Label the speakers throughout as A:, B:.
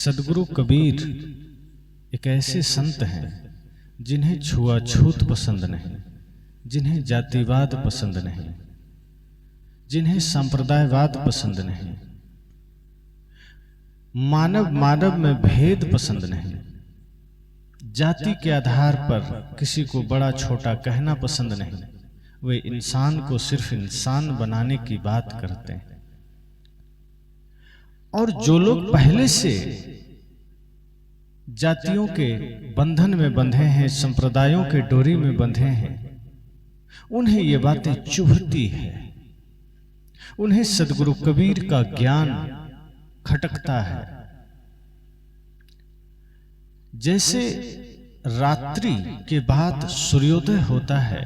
A: सदगुरु कबीर एक ऐसे संत हैं जिन्हें छुआछूत पसंद नहीं, जिन्हें जातिवाद पसंद नहीं, जिन्हें संप्रदायवाद पसंद नहीं, मानव मानव में भेद पसंद नहीं, जाति के आधार पर किसी को बड़ा छोटा कहना पसंद नहीं। वे इंसान को सिर्फ इंसान बनाने की बात करते हैं। और जो लोग पहले से जातियों के बंधन में बंधे हैं, संप्रदायों के डोरी में बंधे हैं, उन्हें ये बातें चुभती है। उन्हें सदगुरु कबीर का ज्ञान खटकता है। जैसे रात्रि के बाद सूर्योदय होता है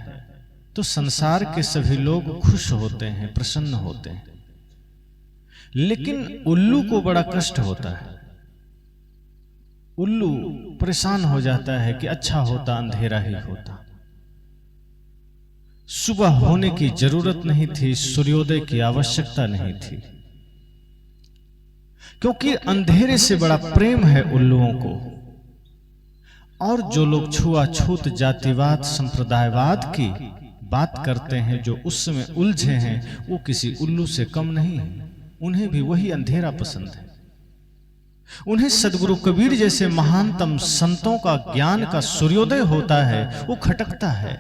A: तो संसार के सभी लोग खुश होते हैं, प्रसन्न होते हैं, लेकिन उल्लू को बड़ा कष्ट होता है। उल्लू परेशान हो जाता है कि अच्छा होता अंधेरा ही होता, सुबह होने की जरूरत नहीं थी, सूर्योदय की आवश्यकता नहीं थी, क्योंकि अंधेरे से बड़ा प्रेम है उल्लुओं को। और जो लोग छुआछूत जातिवाद संप्रदायवाद की बात करते हैं, जो उस समय उलझे हैं, वो किसी उल्लू से कम नहीं है। उन्हें भी वही अंधेरा पसंद है। उन्हें सदगुरु कबीर जैसे महानतम संतों का ज्ञान का सूर्योदय होता है, वो खटकता है।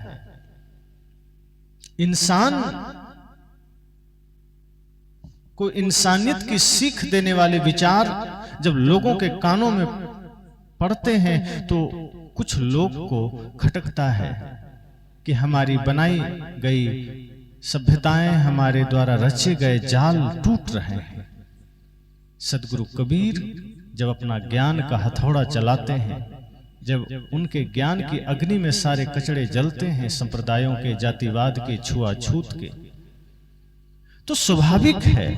A: इंसान को इंसानियत की सीख देने वाले विचार जब लोगों के कानों में पड़ते हैं तो कुछ लोग को खटकता है कि हमारी बनाई गई सभ्यताएं, हमारे द्वारा रचे गए जाल टूट रहे हैं। सदगुरु कबीर जब अपना ज्ञान का हथौड़ा चलाते हैं, जब उनके ज्ञान की अग्नि में सारे कचड़े जलते हैं, संप्रदायों के, जातिवाद के, छुआछूत के, तो स्वाभाविक है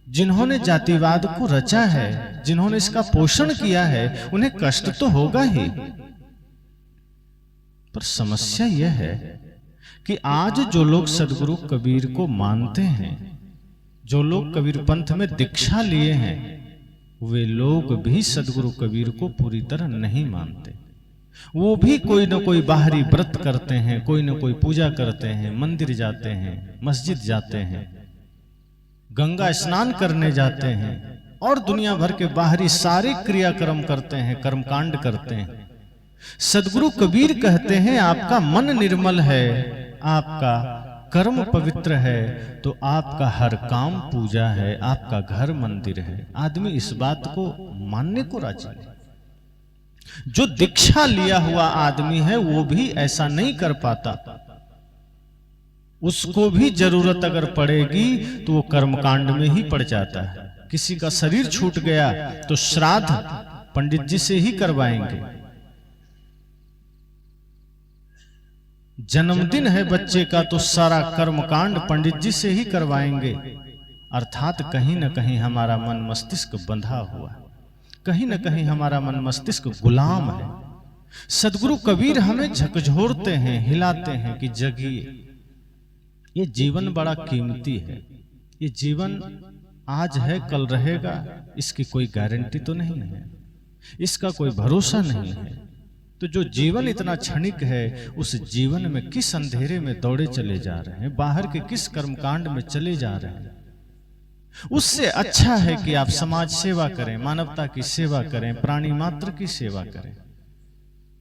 A: जिन्होंने जातिवाद को रचा है, जिन्होंने इसका पोषण किया है, उन्हें कष्ट तो होगा ही। पर समस्या यह है कि आज जो लोग सदगुरु कबीर को मानते हैं, जो लोग कबीर पंथ में दीक्षा लिए हैं, वे लोग भी सदगुरु कबीर को पूरी तरह नहीं मानते। वो भी कोई न कोई बाहरी व्रत करते हैं, कोई न कोई पूजा करते हैं, मंदिर जाते हैं, मस्जिद जाते हैं, गंगा स्नान करने जाते हैं और दुनिया भर के बाहरी सारे क्रियाक्रम करते हैं, कर्मकांड करते हैं। सदगुरु कबीर कहते हैं आपका मन निर्मल है, आपका कर्म पवित्र है, तो आपका हर काम पूजा है, आपका घर मंदिर है। आदमी इस बात को मानने को राजी नहीं। जो दीक्षा लिया हुआ आदमी है वो भी ऐसा नहीं कर पाता। उसको भी जरूरत अगर पड़ेगी तो वो कर्मकांड में ही पड़ जाता है। किसी का शरीर छूट गया तो श्राद्ध पंडित जी से ही करवाएंगे। जन्मदिन है बच्चे का तो सारा कर्मकांड पंडित जी से ही करवाएंगे। अर्थात कहीं न कहीं हमारा मन मस्तिष्क बंधा हुआ है, कहीं न कहीं हमारा मन मस्तिष्क गुलाम है। सदगुरु कबीर हमें झकझोरते हैं, हिलाते हैं कि जगिए। ये जीवन बड़ा कीमती है। ये जीवन आज है कल रहेगा, इसकी कोई गारंटी तो नहीं है, इसका कोई भरोसा नहीं है। तो जो जीवन इतना क्षणिक है, उस जीवन में किस अंधेरे में दौड़े चले जा रहे हैं, बाहर के किस कर्मकांड में चले जा रहे हैं। उससे अच्छा है कि आप समाज सेवा करें, मानवता की सेवा करें, प्राणी मात्र की सेवा करें।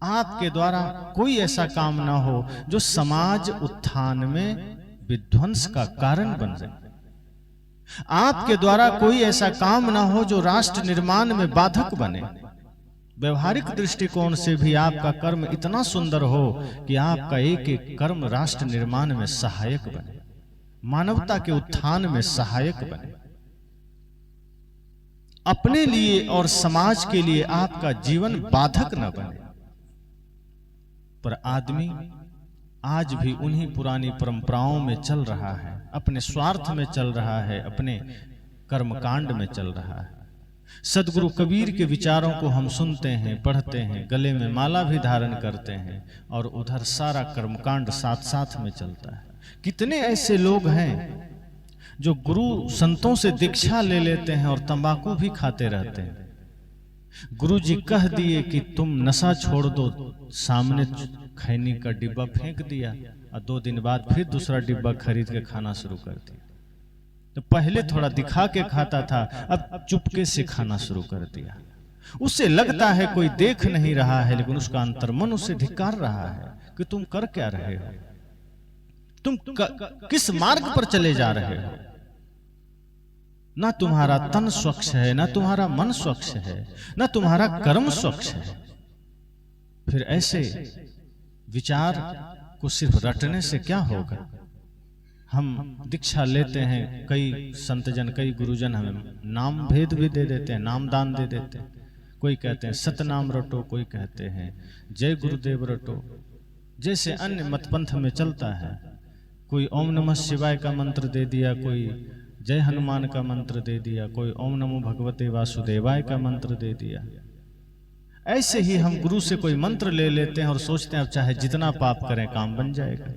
A: आपके द्वारा कोई ऐसा काम ना हो जो समाज उत्थान में विध्वंस का कारण बन जाए। आपके द्वारा कोई ऐसा काम ना हो जो राष्ट्र निर्माण में बाधक बने। व्यवहारिक दृष्टिकोण से भी आपका कर्म इतना सुंदर हो कि आपका एक एक कर्म राष्ट्र निर्माण में सहायक बने, मानवता के उत्थान में सहायक बने। अपने लिए और समाज के लिए आपका जीवन बाधक न बने। पर आदमी आज भी उन्हीं पुरानी परंपराओं में चल रहा है, अपने स्वार्थ में चल रहा है, अपने कर्मकांड में चल रहा है। सदगुरु कबीर के विचारों को हम सुनते हैं, पढ़ते हैं, गले में माला भी धारण करते हैं और उधर सारा कर्मकांड साथ साथ में चलता है। कितने ऐसे लोग हैं जो गुरु संतों से दीक्षा ले लेते हैं और तंबाकू भी खाते रहते हैं। गुरुजी कह दिए कि तुम नशा छोड़ दो, सामने खैनी का डिब्बा फेंक दिया और 2 दिन बाद फिर दूसरा डिब्बा खरीद के खाना शुरू कर दिया। तो पहले थोड़ा दिखा के खाता था, अब चुपके से खाना शुरू कर दिया। उसे लगता है कोई देख नहीं रहा है, लेकिन उसका अंतर्मन उसे धिक्कार रहा है कि तुम कर क्या रहे हो, तुम किस मार्ग पर चले जा रहे हो। ना तुम्हारा तन स्वच्छ है, ना तुम्हारा मन स्वच्छ है, ना तुम्हारा कर्म स्वच्छ है। फिर ऐसे विचार को सिर्फ रटने से क्या होगा। हम दीक्षा लेते हैं, कई संतजन, कई गुरुजन हमें नाम भेद भी दे देते हैं, नाम दान दे देते हैं। कोई कहते हैं सतनाम रटो, कोई कहते हैं जय गुरुदेव रटो, जैसे अन्य मतपंथ में चलता है। कोई ओम नमः शिवाय का मंत्र दे दिया, कोई जय हनुमान का मंत्र दे दिया, कोई ओम नमो भगवते वासुदेवाय का मंत्र दे दिया। ऐसे ही हम गुरु से कोई मंत्र ले लेते हैं और सोचते हैं अब चाहे जितना पाप करें काम बन जाएगा।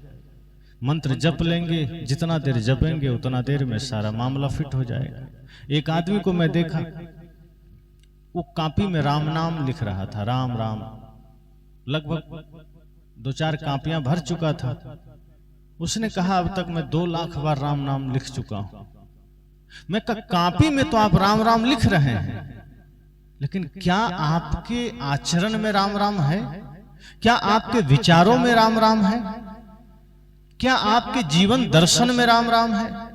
A: मंत्र जप लेंगे, जितना देर जपेंगे उतना देर में सारा मामला फिट हो जाएगा। एक आदमी को मैं देखा, वो कॉपी में राम नाम लिख रहा था, राम राम, लगभग 2-4 कॉपियां भर चुका था। उसने कहा अब तक मैं 2 लाख बार राम नाम लिख चुका हूं। मैं कहा कॉपी में तो आप राम राम लिख रहे हैं, लेकिन क्या आपके आचरण में राम राम है? क्या आपके विचारों में राम राम है? क्या आपके जीवन दर्शन में राम राम है?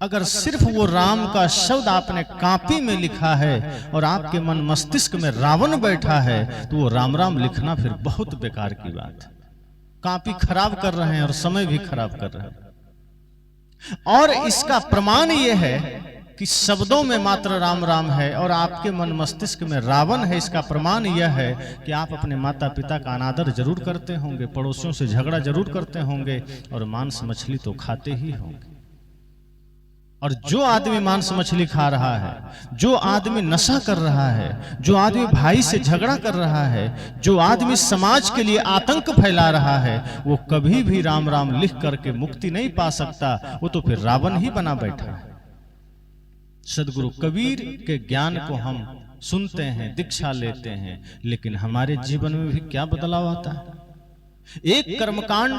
A: अगर सिर्फ वो राम का शब्द आपने कॉपी में लिखा है और आपके मन मस्तिष्क में रावण बैठा है, तो वो राम राम लिखना फिर बहुत बेकार की बात है। कॉपी खराब कर रहे हैं और समय भी खराब कर रहे हैं। और इसका प्रमाण ये है कि शब्दों में मात्र राम राम है और आपके मन मस्तिष्क में रावण है। इसका प्रमाण यह है कि आप अपने माता पिता का अनादर जरूर करते होंगे, पड़ोसियों से झगड़ा जरूर करते होंगे और मांस मछली तो खाते ही होंगे। और जो आदमी मांस मछली खा रहा है, जो आदमी नशा कर रहा है, जो आदमी भाई से झगड़ा कर रहा है, जो आदमी समाज के लिए आतंक फैला रहा है, वो कभी भी राम राम लिख करके मुक्ति नहीं पा सकता। वो तो फिर रावण ही बना बैठा है। सदगुरु कबीर के ज्ञान को हम सुनते हैं, दीक्षा लेते हैं, लेकिन हमारे जीवन में भी क्या बदलाव आता है। एक कर्मकांड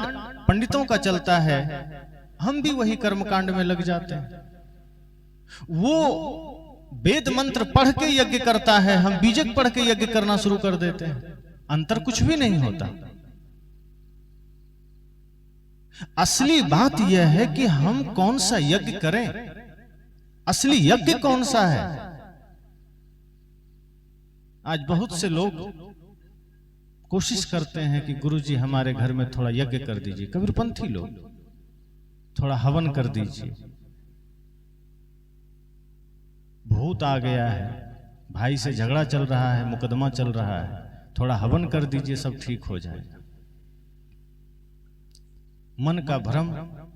A: पंडितों का चलता है, हम भी वही कर्मकांड में लग जाते हैं। वो वेद मंत्र पढ़ के यज्ञ करता है, हम बीजक पढ़ के यज्ञ करना शुरू कर देते हैं। अंतर कुछ भी नहीं होता। असली बात यह है कि हम कौन सा यज्ञ करें, असली यज्ञ कौन सा है। आज बहुत से लोग कोशिश करते हैं कि गुरुजी हमारे घर में थोड़ा यज्ञ कर दीजिए, कबीरपंथी लोग थोड़ा हवन कर दीजिए, भूत आ गया है, भाई से झगड़ा चल रहा है, मुकदमा चल रहा है, थोड़ा हवन कर दीजिए, सब ठीक हो जाएगा। मन का भ्रम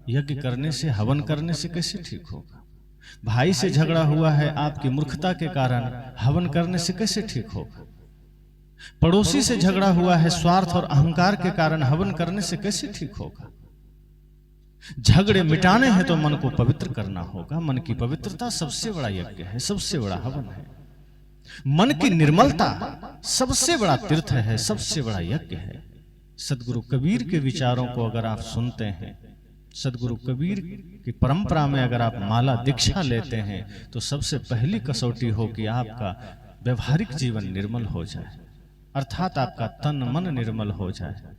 A: यज्ञ करने से, हवन करने से कैसे ठीक होगा। भाई से झगड़ा हुआ है आपकी मूर्खता के कारण, हवन करने से कैसे ठीक होगा। पड़ोसी से झगड़ा हुआ है स्वार्थ और अहंकार के कारण, हवन करने से कैसे ठीक होगा। झगड़े मिटाने हैं तो मन को पवित्र करना होगा। मन की पवित्रता सबसे बड़ा यज्ञ है, सबसे बड़ा हवन है। मन की निर्मलता सबसे बड़ा तीर्थ है, सबसे बड़ा यज्ञ है। सदगुरु कबीर के विचारों को अगर आप सुनते हैं, सदगुरु कबीर की परंपरा में अगर आप माला दीक्षा लेते हैं, तो सबसे पहली कसौटी हो कि आपका व्यवहारिक जीवन निर्मल हो जाए, अर्थात आपका तन मन निर्मल हो जाए।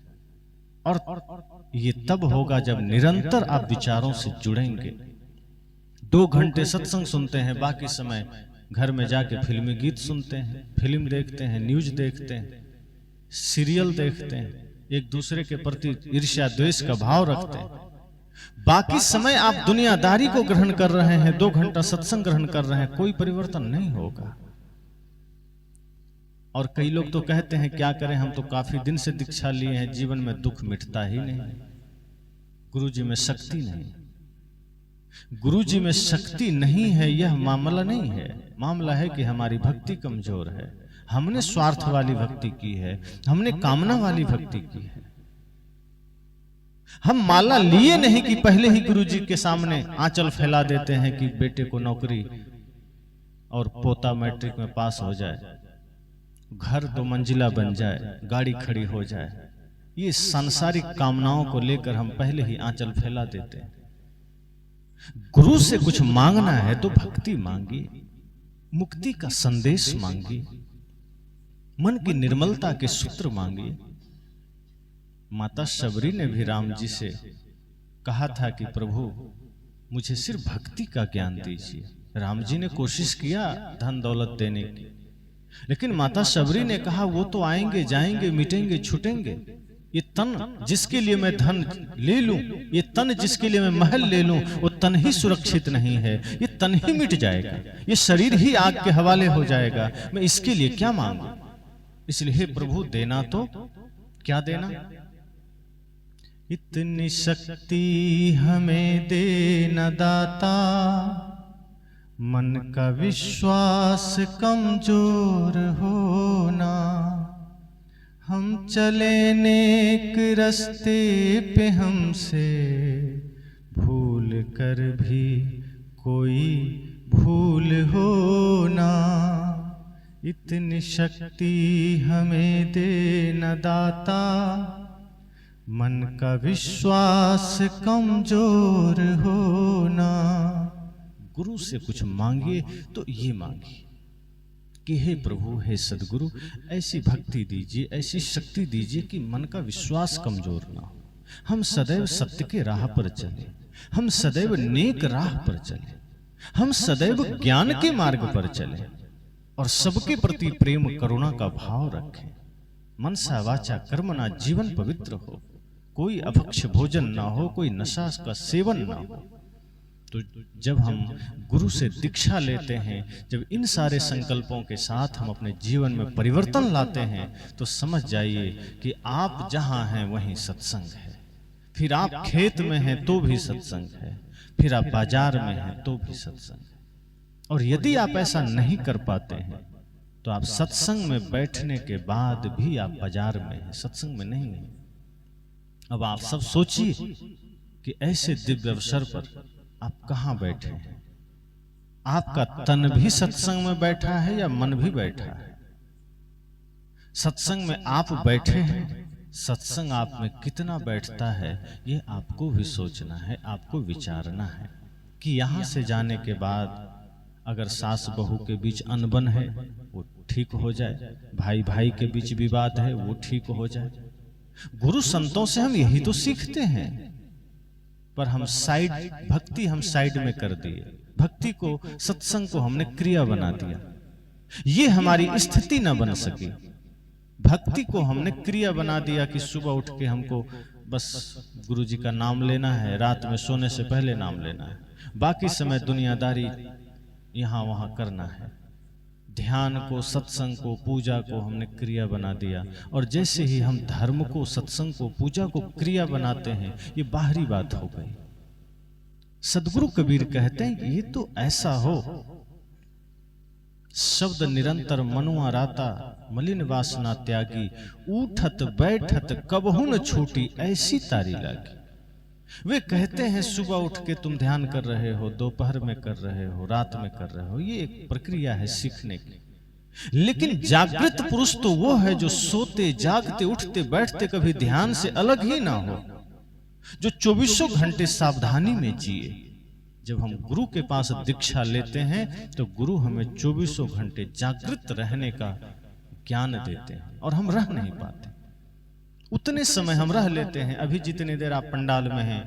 A: और ये तब होगा जब निरंतर आप विचारों से जुड़ेंगे। 2 घंटे सत्संग सुनते हैं, बाकी समय घर में जाके फिल्मी गीत सुनते हैं, फिल्म देखते हैं, न्यूज देखते हैं, सीरियल देखते हैं, एक दूसरे के प्रति ईर्ष्या द्वेष का भाव रखते हैं। बाकी समय आप दुनियादारी को ग्रहण कर रहे हैं, 2 घंटा सत्संग ग्रहण कर रहे हैं, कोई परिवर्तन नहीं होगा। और कई लोग तो कहते हैं क्या करें, हम तो काफी दिन से दीक्षा लिए हैं, जीवन में दुख मिटता ही नहीं, गुरुजी में शक्ति नहीं। गुरुजी में शक्ति नहीं है, यह मामला नहीं है। मामला है कि हमारी भक्ति कमजोर है, हमने स्वार्थ वाली भक्ति की है, हमने कामना वाली भक्ति की है। हम माला लिए नहीं कि पहले ही गुरुजी के सामने आंचल फैला देते हैं कि बेटे को नौकरी और पोता मैट्रिक में पास हो जाए, घर 2 मंजिला बन जाए, गाड़ी खड़ी हो जाए, ये सांसारिक कामनाओं को लेकर हम पहले ही आंचल फैला देते हैं। गुरु से कुछ मांगना है तो भक्ति मांगिए, मुक्ति का संदेश मांगिए, मन की निर्मलता के सूत्र मांगिए। माता शबरी ने भी राम जी से कहा था कि प्रभु मुझे सिर्फ भक्ति का ज्ञान दीजिए। राम जी ने कोशिश किया धन दौलत देने की, लेकिन माता शबरी ने कहा वो तो आएंगे जाएंगे, मिटेंगे छूटेंगे, ये तन जिसके लिए मैं धन ले लूं, ये तन जिसके लिए मैं महल ले लूं, वो तन ही सुरक्षित नहीं है, ये तन ही मिट जाएगा, ये शरीर ही आग के हवाले हो जाएगा, मैं इसके लिए क्या मांगू। इसलिए हे प्रभु देना तो क्या देना। इतनी शक्ति हमें दे न दाता, मन का विश्वास कमजोर होना। हम चले नेक रस्ते पे हमसे भूल कर भी कोई भूल होना। इतनी शक्ति हमें दे न दाता, मन का विश्वास कमजोर होना। गुरु से कुछ मांगिए तो ये मांगिए कि हे प्रभु, हे सदगुरु, ऐसी भक्ति दीजिए, ऐसी शक्ति दीजिए कि मन का विश्वास कमजोर ना हो। हम सदैव सत्य के राह पर चले, हम सदैव नेक राह पर चले, हम सदैव ज्ञान के मार्ग पर चले और सबके प्रति प्रेम करुणा का भाव रखें। मनसा वाचा कर्मणा जीवन पवित्र हो, कोई अभक्ष्य भोजन ना हो, कोई नशा का सेवन ना हो। तो जब हम गुरु से दीक्षा लेते हैं, जब इन सारे संकल्पों के साथ हम अपने जीवन में परिवर्तन लाते हैं, तो समझ जाइए कि आप जहां हैं वहीं सत्संग है। फिर आप खेत में हैं तो भी सत्संग है, फिर आप बाजार में हैं तो भी सत्संग है। और यदि आप ऐसा नहीं कर पाते हैं तो आप सत्संग में बैठने के बाद भी आप बाजार में हैं, सत्संग में नहीं हैं। अब आप सब सोचिए कि ऐसे दिव्य अवसर पर आप कहां बैठे हैं। आपका तन भी सत्संग में बैठा है या मन भी बैठा है। सत्संग में आप बैठे हैं, सत्संग आप में कितना बैठता है ये आपको भी सोचना है, आपको विचारना है कि यहां से जाने के बाद अगर सास बहू के बीच अनबन है वो ठीक हो जाए, भाई भाई के बीच विवाद है वो ठीक हो जाए। गुरु संतों से हम यही तो सीखते हैं, पर हम भक्ति हम साइड में कर दिए, भक्ति को, सत्संग को हमने क्रिया बना दिया। ये हमारी स्थिति न बन सकी। भक्ति को हमने क्रिया बना दिया कि सुबह उठ के हमको बस गुरु जी का नाम लेना है, रात में सोने से पहले नाम लेना है, बाकी समय दुनियादारी यहां वहां करना है। ध्यान को, सत्संग को, पूजा को हमने क्रिया बना दिया। और जैसे ही हम धर्म को, सत्संग को, पूजा को क्रिया बनाते हैं, ये बाहरी बात हो गई। सदगुरु कबीर कहते हैं ये तो ऐसा हो, शब्द निरंतर मनुआ राता, मलिन वासना त्यागी, उठत बैठत कबहू न छूटी, ऐसी तारी लागी। वे कहते हैं सुबह उठ के तुम ध्यान कर रहे हो, दोपहर में कर रहे हो, रात में कर रहे हो, ये एक प्रक्रिया है सीखने की। लेकिन जागृत पुरुष तो वो है जो सोते जागते उठते बैठते कभी ध्यान से अलग ही ना हो, जो 24 घंटे सावधानी में जिए। जब हम गुरु के पास दीक्षा लेते हैं तो गुरु हमें 24 घंटे जागृत रहने का ज्ञान देते हैं और हम रह नहीं पाते। उतने समय हम रह लेते हैं। अभी जितनी देर आप पंडाल में हैं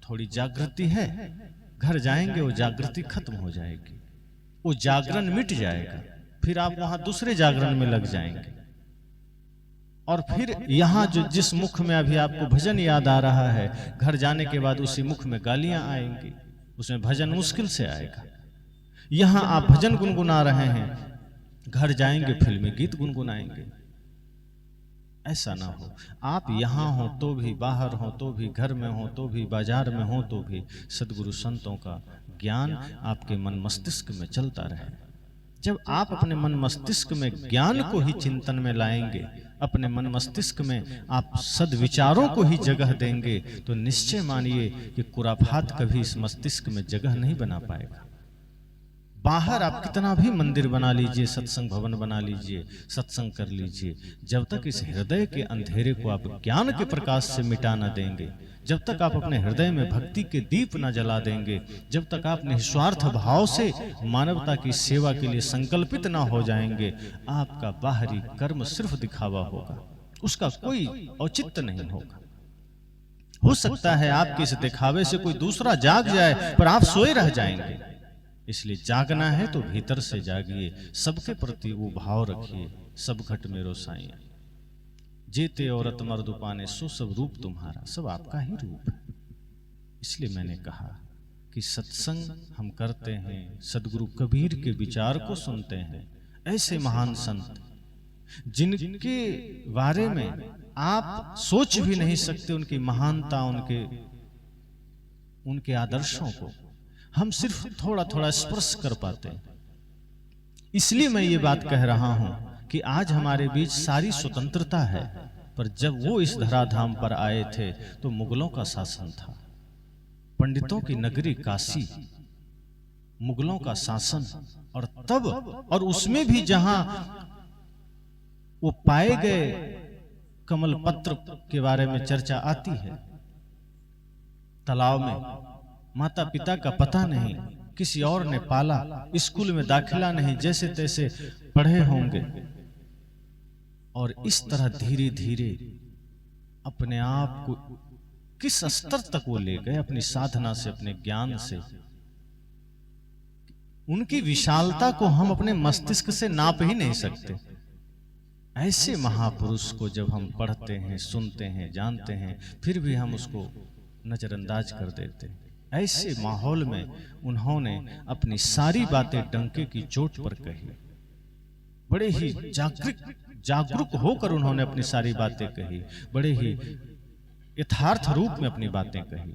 A: थोड़ी जागृति है, घर जाएंगे वो जागृति खत्म हो जाएगी, वो जागरण मिट जाएगा, फिर आप वहां दूसरे जागरण में लग जाएंगे। और फिर यहाँ जो जिस मुख में अभी आपको भजन याद आ रहा है, घर जाने के बाद उसी मुख में गालियां आएंगी, उसमें भजन मुश्किल से आएगा। यहाँ आप भजन गुनगुना रहे हैं, घर जाएंगे फिल्मी गीत गुनगुनाएंगे। ऐसा ना हो। आप यहाँ हो तो भी, बाहर हो तो भी, घर में हो तो भी, बाजार में हो तो भी, सदगुरु संतों का ज्ञान आपके मन मस्तिष्क में चलता रहे। जब आप अपने मन मस्तिष्क में ज्ञान को ही चिंतन में लाएंगे, अपने मन मस्तिष्क में आप सद्विचारों को ही जगह देंगे, तो निश्चय मानिए कि खुराफात कभी इस मस्तिष्क में जगह नहीं बना पाएगा। बाहर आप कितना भी मंदिर बना लीजिए, सत्संग भवन बना लीजिए, सत्संग कर लीजिए, जब तक इस हृदय के अंधेरे को आप ज्ञान के प्रकाश से मिटा न देंगे, जब तक आप अपने हृदय में भक्ति के दीप न जला देंगे, जब तक आप निस्वार्थ भाव से मानवता की सेवा के लिए संकल्पित न हो जाएंगे, आपका बाहरी कर्म सिर्फ दिखावा होगा, उसका कोई औचित्य नहीं होगा। हो सकता है आपके इस दिखावे से कोई दूसरा जाग जाए, पर आप सोए रह जाएंगे। इसलिए जागना है तो भीतर से जागिए, सबके प्रति वो भाव रखिए, सब घट मेरो साईं, जेते औरत मर्द पाने सो सब रूप तुम्हारा, सब आपका ही रूप है। इसलिए मैंने कहा कि सत्संग हम करते हैं, सदगुरु कबीर के विचार को सुनते हैं, ऐसे महान संत जिनके बारे में आप सोच भी नहीं सकते, उनकी महानता, उनके आदर्शों को हम सिर्फ थोड़ा थोड़ा स्पर्श कर पाते हैं। इसलिए मैं ये बात कह रहा हूं कि आज हमारे बीच सारी स्वतंत्रता है, पर जब वो इस धराधाम पर आए थे तो मुगलों का शासन था, पंडितों की नगरी काशी, मुगलों का शासन, और तब और उसमें भी जहां वो पाए गए कमल पत्र के बारे में चर्चा आती है, तालाब में माता पिता का पता नहीं, किसी और ने पाला, स्कूल में दाखिला नहीं, जैसे तैसे पढ़े होंगे, और इस तरह धीरे धीरे अपने आप को किस स्तर तक वो ले गए, अपनी साधना से, अपने ज्ञान से। उनकी विशालता को हम अपने मस्तिष्क से नाप ही नहीं सकते। ऐसे महापुरुष को जब हम पढ़ते हैं, सुनते हैं, जानते हैं, फिर भी हम उसको नजरअंदाज कर देते हैं। ऐसे माहौल में उन्होंने अपनी सारी बातें डंके की चोट पर कही, बड़े ही जागरूक होकर उन्होंने अपनी सारी बातें कही, बड़े ही यथार्थ रूप में अपनी बातें कही।